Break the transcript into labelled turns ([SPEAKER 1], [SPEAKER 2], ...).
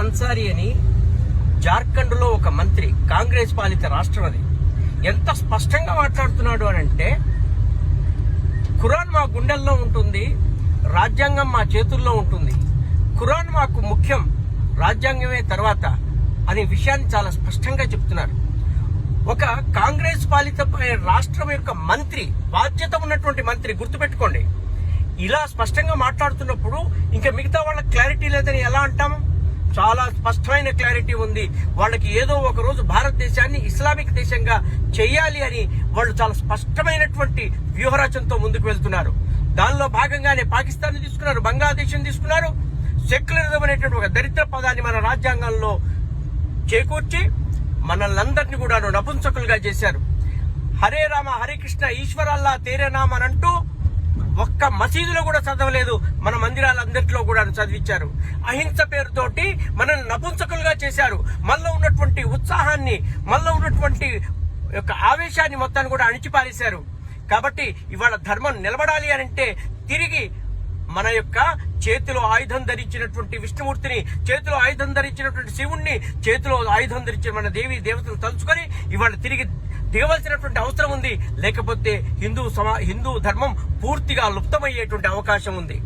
[SPEAKER 1] అన్సారీ అని జార్ఖండ్ లో ఒక మంత్రి, కాంగ్రెస్ పాలిత రాష్ట్రం అది, ఎంత స్పష్టంగా మాట్లాడుతున్నాడు అని అంటే, ఖురాన్ మా గుండెల్లో ఉంటుంది, రాజ్యాంగం మా చేతుల్లో ఉంటుంది, ఖురాన్ మాకు ముఖ్యం, రాజ్యాంగమే తర్వాత అనే విషయాన్ని చాలా స్పష్టంగా చెప్తున్నారు. ఒక కాంగ్రెస్ పాలిత రాష్ట్రం యొక్క మంత్రి, బాధ్యత ఉన్నటువంటి మంత్రి, గుర్తుపెట్టుకోండి, ఇలా స్పష్టంగా మాట్లాడుతున్నప్పుడు ఇంకా మిగతా వాళ్ళకి క్లారిటీ లేదని ఎలా అంటాము? చాలా స్పష్టమైన క్లారిటీ ఉంది. వాళ్ళకి ఏదో ఒక రోజు భారతదేశాన్ని ఇస్లామిక్ దేశంగా చేయాలి అని వాళ్ళు చాలా స్పష్టమైనటువంటి వ్యూహరచనతో ముందుకు వెళ్తున్నారు. దానిలో భాగంగానే పాకిస్తాన్ తీసుకున్నారు, బంగ్లాదేశ్ తీసుకున్నారు. సెక్యులరిజం అనేటువంటి ఒక దరిద్ర పదాన్ని మన రాజ్యాంగంలో చేకూర్చి మనల్నందరినీ కూడా నపుంసకులుగా చేశారు. హరే రామ హరే కృష్ణ ఈశ్వరల్లా తేరే నామ్ అని అంటూ ఒక్క మసీదులో కూడా చదవలేదు, మన మందిరాలందరిలో కూడా చదివించారు. అహింస పేరుతోటి మనల్ని నపుంసకులుగా చేశారు. మనలో ఉన్నటువంటి ఉత్సాహాన్ని, మనలో ఉన్నటువంటి యొక్క ఆవేశాన్ని మొత్తాన్ని కూడా అణిచిపారేశారు. కాబట్టి ఇవాళ ధర్మం నిలబడాలి అని అంటే తిరిగి మన యొక్క చేతిలో ఆయుధం ధరించినటువంటి విష్ణుమూర్తిని, చేతిలో ఆయుధం ధరించినటువంటి శివుణ్ణి, చేతిలో ఆయుధం ధరించిన మన దేవి దేవతలు తలుచుకొని ఇవాళ తిరిగి దిగవలసినటువంటి అవసరం ఉంది. లేకపోతే హిందూ ధర్మం పూర్తిగా లుప్తమయ్యేటువంటి అవకాశం ఉంది.